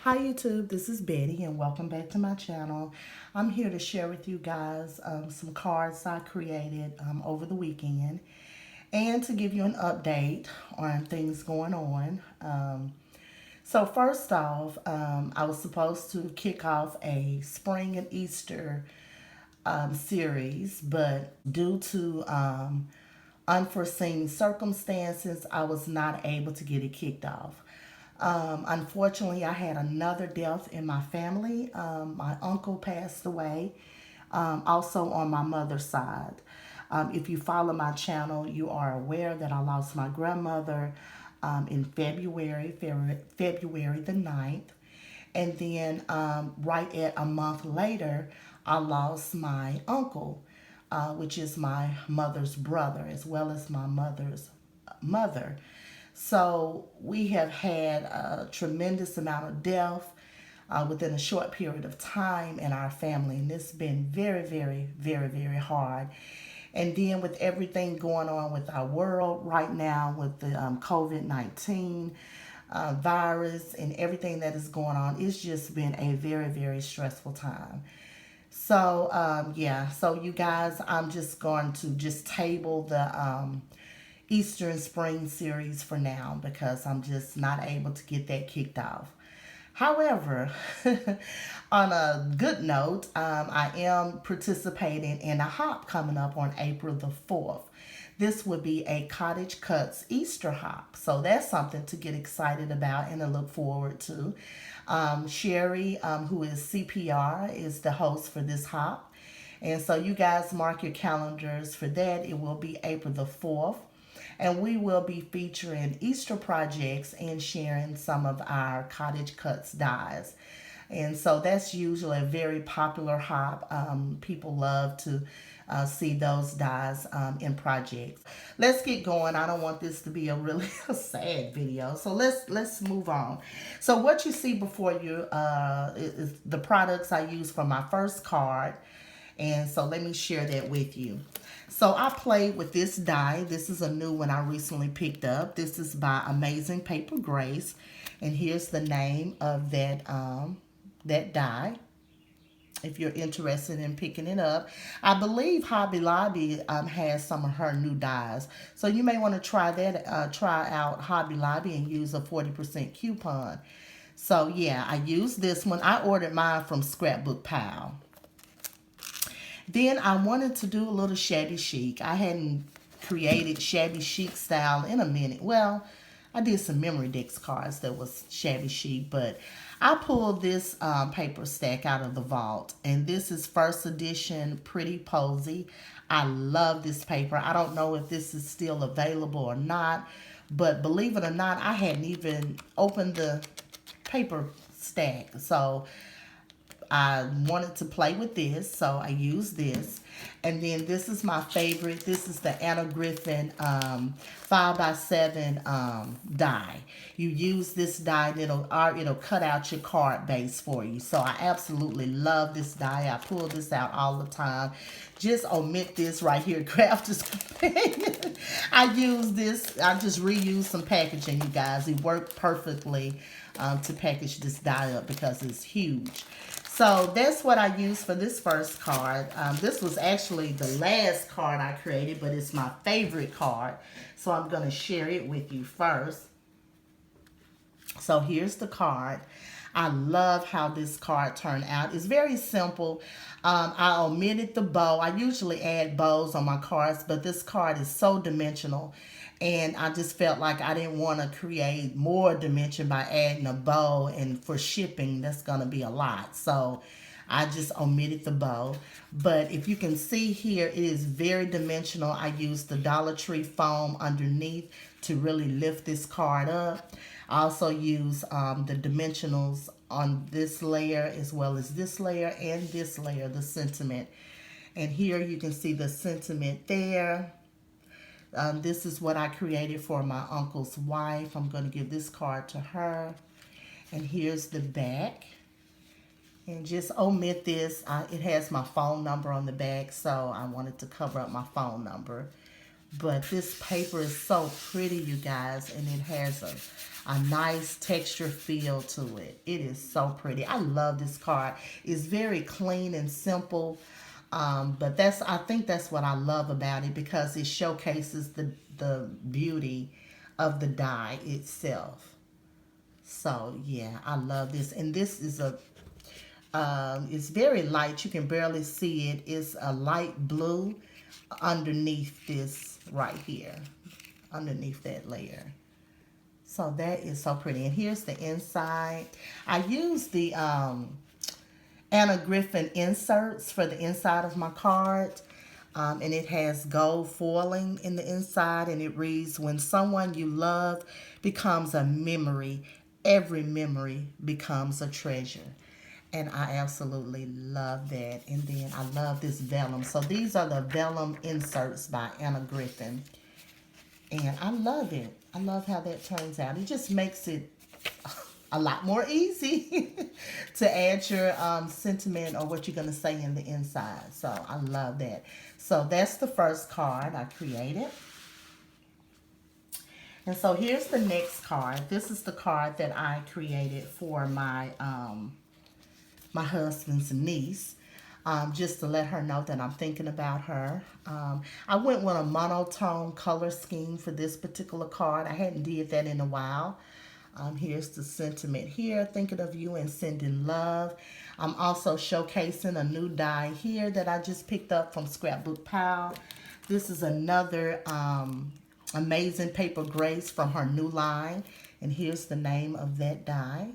Hi YouTube, this is Betty and welcome back to my channel. I'm here to share with you guys some cards I created over the weekend and to give you an update on things going on. So first off, I was supposed to kick off a spring and Easter series, but due to unforeseen circumstances, I was not able to get it kicked off. Unfortunately, I had another death in my family. My uncle passed away, also on my mother's side. If you follow my channel, you are aware that I lost my grandmother in February the 9th. And then right at a month later, I lost my uncle, which is my mother's brother, as well as my mother's mother. So we have had a tremendous amount of death within a short period of time in our family. And it's been very, very, very, very hard. And then with everything going on with our world right now with the COVID-19 virus and everything that is going on, it's just been a very, very stressful time. So, yeah, so you guys, I'm just going to just table the Easter and Spring series for now because I'm just not able to get that kicked off. However, on a good note, I am participating in a hop coming up on April the 4th. This would be a Cottage Cuts Easter hop. So that's something to get excited about and to look forward to. Sherry, who is CPR, is the host for this hop. And so you guys mark your calendars for that. It will be April the 4th. And we will be featuring Easter projects and sharing some of our Cottage Cuts dies. And so that's usually a very popular hop. People love to see those dies in projects. Let's get going. I don't want this to be a really sad video. So let's move on. So what you see before you is the products I used for my first card. And so let me share that with you. So I played with this die. This is a new one I recently picked up. This is by Amazing Paper Grace. And here's the name of that die, if you're interested in picking it up. I believe Hobby Lobby has some of her new dies. So you may want to try that, try out Hobby Lobby and use a 40% coupon. So yeah, I used this one. I ordered mine from Scrapbook Pal. Then I wanted to do a little shabby chic. I hadn't created shabby chic style in a minute. Well, I did some memory decks cards that was shabby chic, but I pulled this paper stack out of the vault, and this is first edition Pretty Posy. I love this paper. I don't know if this is still available or not, but believe it or not, I hadn't even opened the paper stack. So I wanted to play with this, so I used this. And then this is my favorite. This is the Anna Griffin 5x7 die. You use this die and it'll cut out your card base for you. So I absolutely love this die. I pull this out all the time. Just omit this right here, Crafters Companion. I use this. I just reuse some packaging, you guys. It worked perfectly to package this die up because it's huge. So that's what I used for this first card. This was actually the last card I created, but it's my favorite card. So I'm going to share it with you first. So here's the card. I love how this card turned out. It's very simple. I omitted the bow. I usually add bows on my cards, but this card is so dimensional. And I just felt like I didn't want to create more dimension by adding a bow. And for shipping, that's going to be a lot. So I just omitted the bow. But if you can see here, it is very dimensional. I used the Dollar Tree foam underneath to really lift this card up. I also use the dimensionals on this layer as well as this layer and this layer, the sentiment. And here you can see the sentiment there. This is what I created for my uncle's wife. I'm going to give this card to her. And here's the back. And just omit this. It has my phone number on the back, so I wanted to cover up my phone number. But this paper is so pretty, you guys, and it has a nice texture feel to it. It is so pretty. I love this card. It's very clean and simple. But I think that's what I love about it, because it showcases the beauty of the die itself. So yeah, I love this. And this is it's very light. You can barely see it. It's a light blue underneath this right here, underneath that layer. So that is so pretty. And here's the inside. I use the Anna Griffin inserts for the inside of my card. And it has gold foiling in the inside, and it reads, "When someone you love becomes a memory, every memory becomes a treasure." And I absolutely love that. And then I love this vellum. So these are the vellum inserts by Anna Griffin. And I love it. I love how that turns out. It just makes it a lot more easy to add your sentiment or what you're going to say in the inside. So I love that. So that's the first card I created. And so here's the next card. This is the card that I created for my my husband's niece. Just to let her know that I'm thinking about her. I went with a monotone color scheme for this particular card. I hadn't did that in a while. Here's the sentiment here, thinking of you and sending love. I'm also showcasing a new die here that I just picked up from Scrapbook Pal. This is another Amazing Paper Grace from her new line. And here's the name of that die.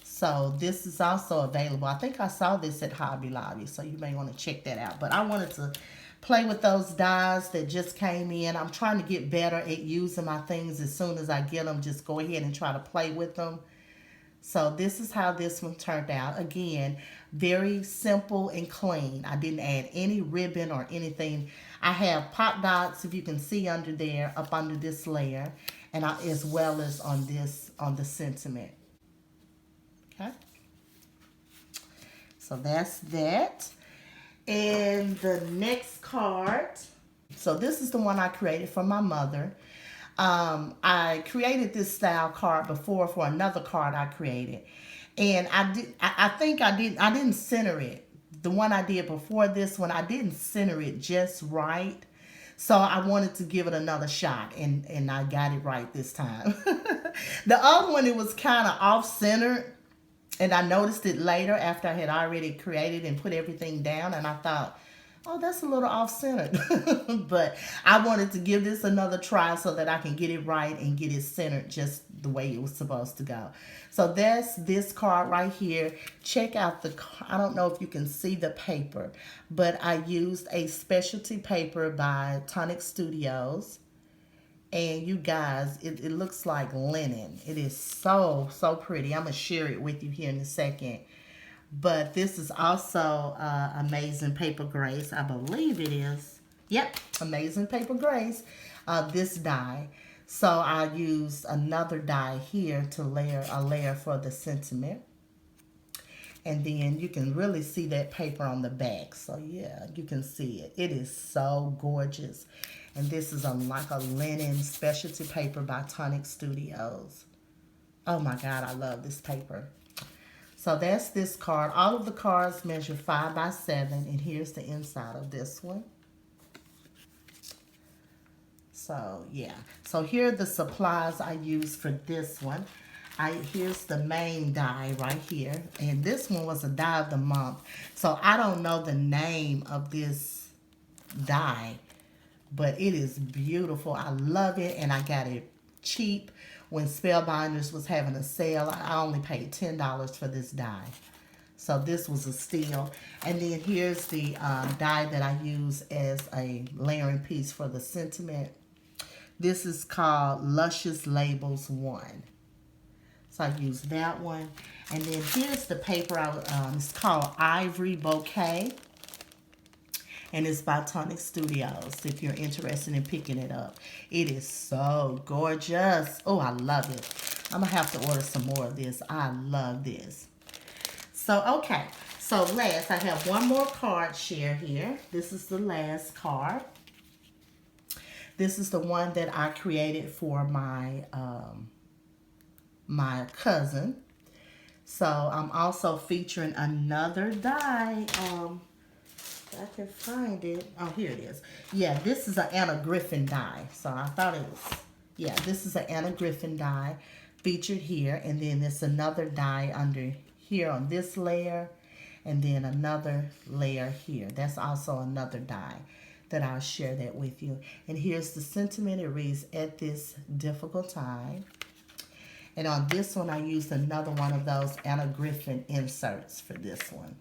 So this is also available. I think I saw this at Hobby Lobby, so you may want to check that out. But I wanted to play with those dies that just came in. I'm trying to get better at using my things as soon as I get them. Just go ahead and try to play with them. So this is how this one turned out. Again, very simple and clean. I didn't add any ribbon or anything. I have pop dots, if you can see under there, up under this layer, and as well as on the sentiment. Okay, so that's that. And the next card, so this is the one I created for my mother. I created this style card before for another card I created, and I think I didn't center it. The one I did before this one, I didn't center it just right. So I wanted to give it another shot, and I got it right this time. The other one, it was kind of off-centered. And I noticed it later after I had already created and put everything down. And I thought, oh, that's a little off-centered. But I wanted to give this another try so that I can get it right and get it centered just the way it was supposed to go. So that's this card right here. Check out I don't know if you can see the paper, but I used a specialty paper by Tonic Studios. And you guys, it looks like linen. It is so, so pretty. I'm going to share it with you here in a second. But this is also Amazing Paper Grace. I believe it is. Yep, Amazing Paper Grace. This die. So I used another die here to layer a layer for the sentiment. And then you can really see that paper on the back. So yeah, you can see it. It is so gorgeous. And this is like a linen specialty paper by Tonic Studios. Oh my God, I love this paper. So that's this card. All of the cards measure 5 by 7. And here's the inside of this one. So yeah. So here are the supplies I used for this one. Here's the main die right here. And this one was a die of the month. So I don't know the name of this die, but it is beautiful. I love it, and I got it cheap when Spellbinders was having a sale. I only paid $10 for this die. So this was a steal. And then here's the die that I use as a layering piece for the sentiment. This is called Luscious Labels 1. So I used that one. And then here's the paper. It's called Ivory Bouquet. And it's by Tonic Studios, if you're interested in picking it up. It is so gorgeous. Oh, I love it. I'm going to have to order some more of this. I love this. So, okay. So, last, I have one more card share here. This is the last card. This is the one that I created for my my cousin. So I'm also featuring another die. If I can find it. Oh, here it is. Yeah, this is an Anna Griffin die. So I thought it was, yeah, this is an Anna Griffin die featured here. And then there's another die under here on this layer. And then another layer here. That's also another die that I'll share that with you. And here's the sentiment. It reads, "At this difficult time." And on this one, I used another one of those Anna Griffin inserts for this one.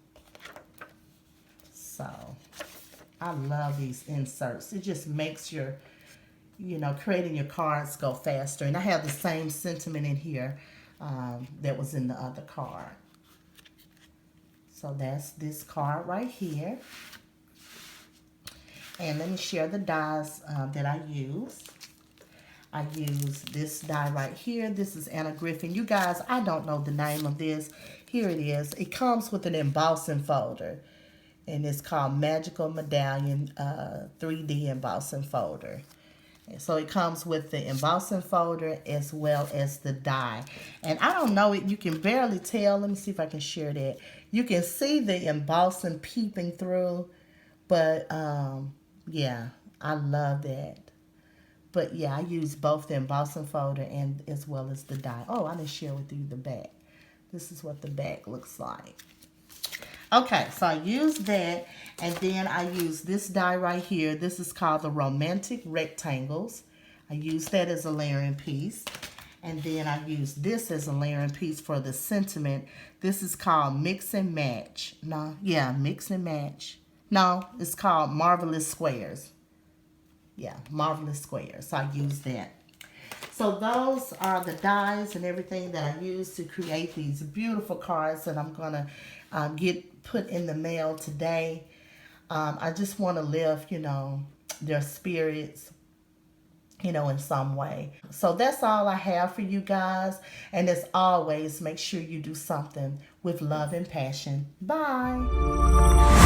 So, I love these inserts. It just makes your, you know, creating your cards go faster. And I have the same sentiment in here that was in the other card. So, that's this card right here. And let me share the dies that I use. I use this die right here. This is Anna Griffin. You guys, I don't know the name of this. Here it is. It comes with an embossing folder. And it's called Magical Medallion 3D Embossing Folder. And so it comes with the embossing folder as well as the die. And I don't know, you can barely tell. Let me see if I can share that. You can see the embossing peeping through. But, yeah, I love that. But yeah, I use both the embossing folder and as well as the die. Oh, I didn't share with you the back. This is what the back looks like. Okay, so I use that, and then I use this die right here. This is called the Romantic Rectangles. I use that as a layering piece. And then I use this as a layering piece for the sentiment. This is called Mix and Match. No, yeah, Mix and Match. No, it's called Marvelous Squares. Yeah, Marvelous Squares. So I use that. So those are the dies and everything that I use to create these beautiful cards that I'm going to get put in the mail today. I just want to lift, you know, their spirits, you know, in some way. So that's all I have for you guys. And as always, make sure you do something with love and passion. Bye.